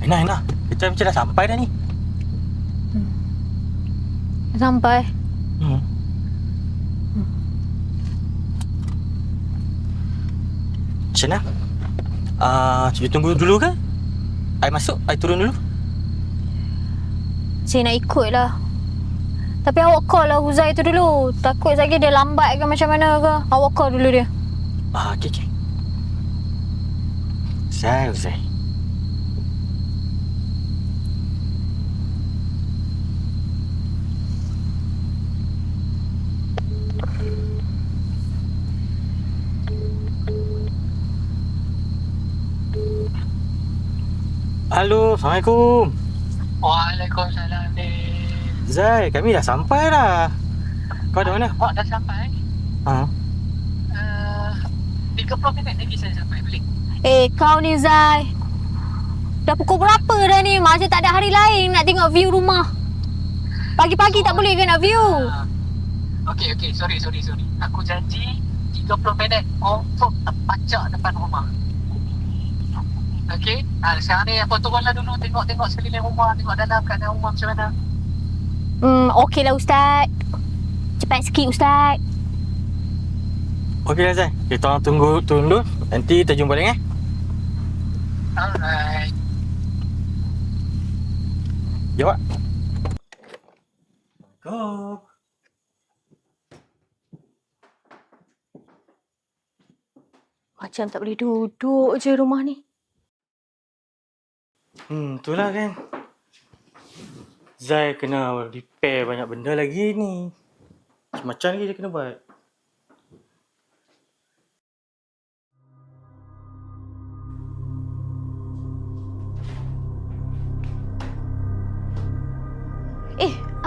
Aina. Kita macam dah sampai dah ni. Sampai. Hmm. Macam mana? Cikgu tunggu dulu ke? I masuk, I turun dulu. Saya nak ikut lah. Tapi awak call lah Huzai tu dulu. Takut lagi dia lambat ke macam mana ke. Awak call dulu dia. Okey. Uzai. Halo, Assalamualaikum. Waalaikumsalam, Din. Zai, kami dah sampai dah. Kau ada mana? Awak dah sampai? Ha. 30 minit lagi saya sampai, boleh? Kau ni Zai. Dah pukul berapa dah ni? Macam tak ada hari lain nak tengok view rumah. Pagi-pagi tak boleh ke nak view? Okey, sorry. Aku janji 30 minit confirm terpacak depan rumah. Okey? Sekarang ni apa turunlah dulu tengok sekeliling rumah, tengok dalam keadaan rumah macam mana. Okeylah Ustaz. Cepat sikit Ustaz. Okeylah Zai. Kita orang tunggu dulu. Nanti kita jumpa lagi Alright. Jawab. Go. Macam tak boleh duduk je rumah ni. Itulah kan. Zai kena repair banyak benda lagi ni. Macam-macam lagi dia kena buat.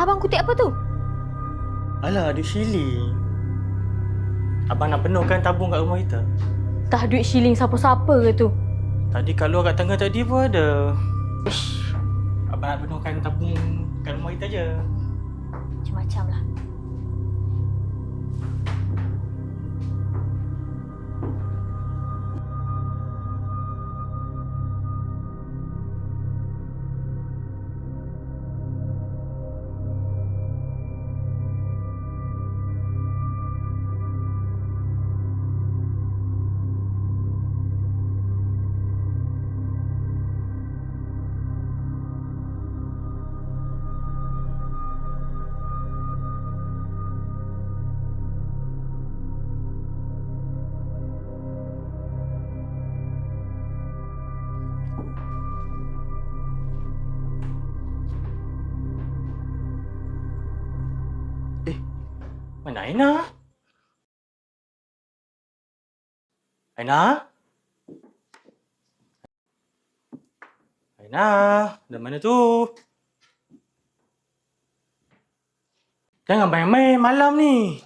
Abang kutip apa tu? Alah, duit shilling. Abang nak penuhkan tabung kat rumah kita. Tah duit shilling siapa-siapa ke tu? Tadi kalau kat tengah tadi pun ada. Abang nak penuhkan tabung kat rumah kita je. Macam-macam lah. Mana Aina? Aina, dah mana tu? Jangan main-main malam ni.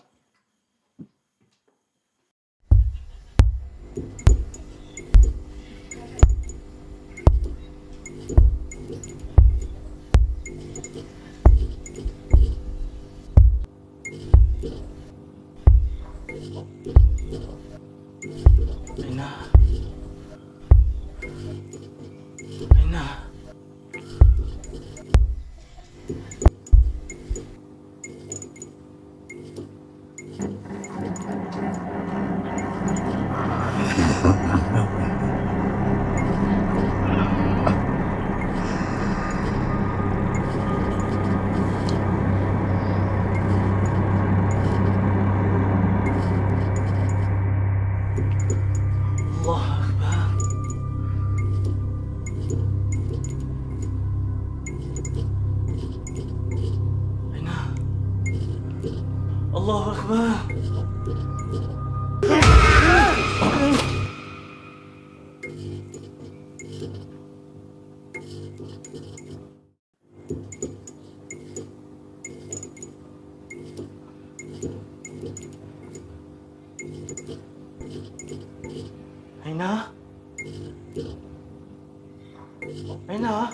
Aina. Allah Akbar. Aina. Allah Akbar. Aina.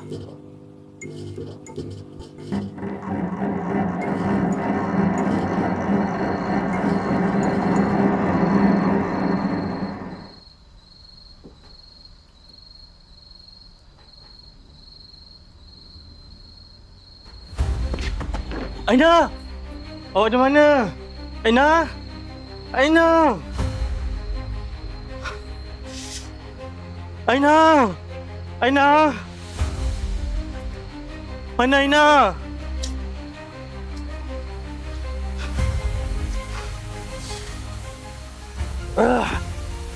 Aina! Awak di mana? Aina! Aina! Aina! Aina! Mana Aina?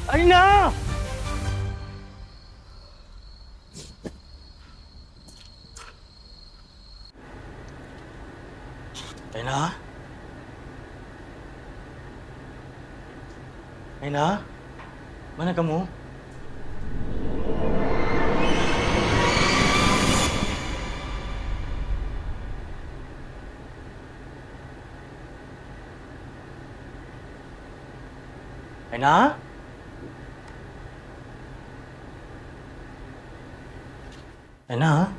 Aina! Aina? Aina? Mana kamu? Aina? Aina?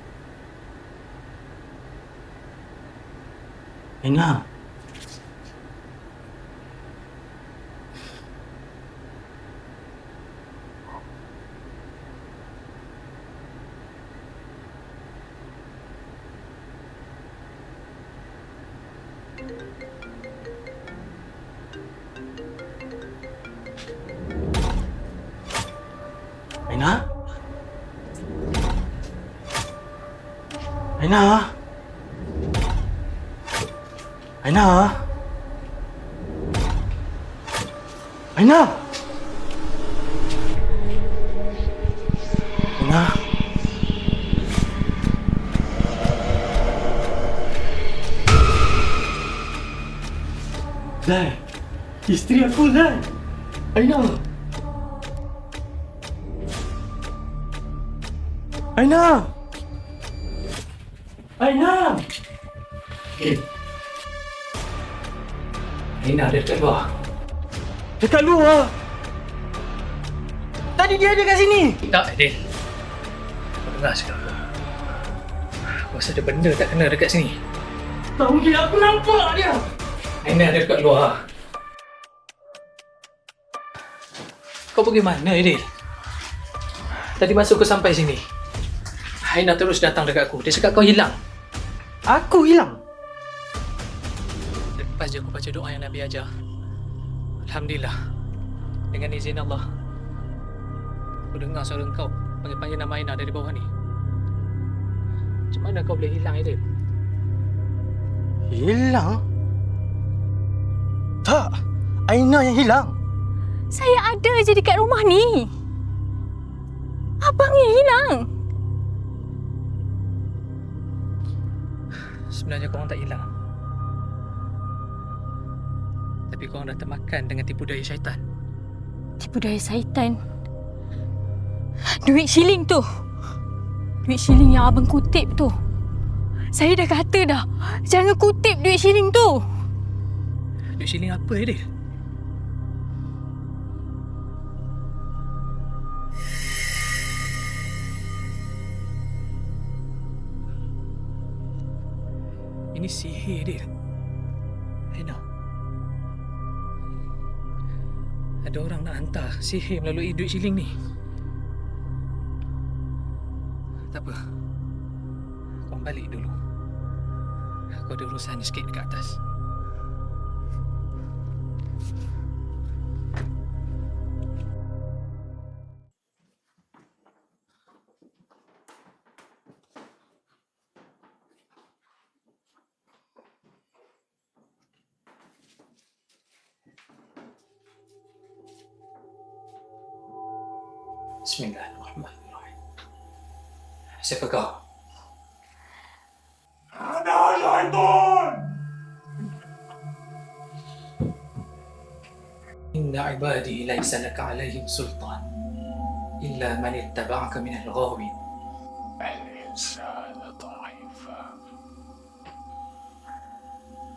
Aina? Aina? Aina? Aina? Aina? Aina? Zai, isteri aku Zai. Aina. Aina! Aina! Aina ada dekat luar. Dekat luar! Tadi dia ada kat sini! Tak, Adil. Kau dengar cakap aku. Aku rasa ada benda tak kena dekat sini. Tak mungkin aku nampak dia! Aina ada dekat luar. Kau pergi mana, Adil? Tadi masa kau sampai sini, Aina terus datang dekat aku. Dia cakap kau hilang. Aku hilang? Lepas je aku baca doa yang Nabi ajar. Alhamdulillah. Dengan izin Allah, aku dengar suara kau panggil-panggil nama Aina dari bawah ni. Macam mana kau boleh hilang, Adil? Hilang? Tak! Aina yang hilang! Saya ada je dekat rumah ni. Abang yang hilang. Sebenarnya korang tak hilang. Tapi korang dah termakan dengan tipu daya syaitan. Tipu daya syaitan. Duit shilling tu. Duit shilling yang abang kutip tu. Saya dah kata dah, jangan kutip duit shilling tu. Duit shilling apa, Adil? Ini sihir, Adil. Aina. Ada orang nak hantar sihir melalui duit shilling ni. Tak apa. Korang balik dulu. Aku ada urusan sikit dekat atas. Bismillahirrahmanirrahim. Siapa kau? Ana syaitan! Inna ibadi laysa laka alaihim sultan illa man ittaba'aka min al-ghawin. الإنسان ضعيفا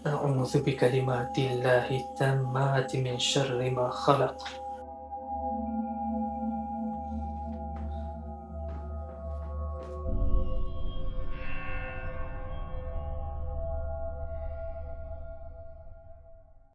أعوذ بكلمات الله التامات من شر ما خلق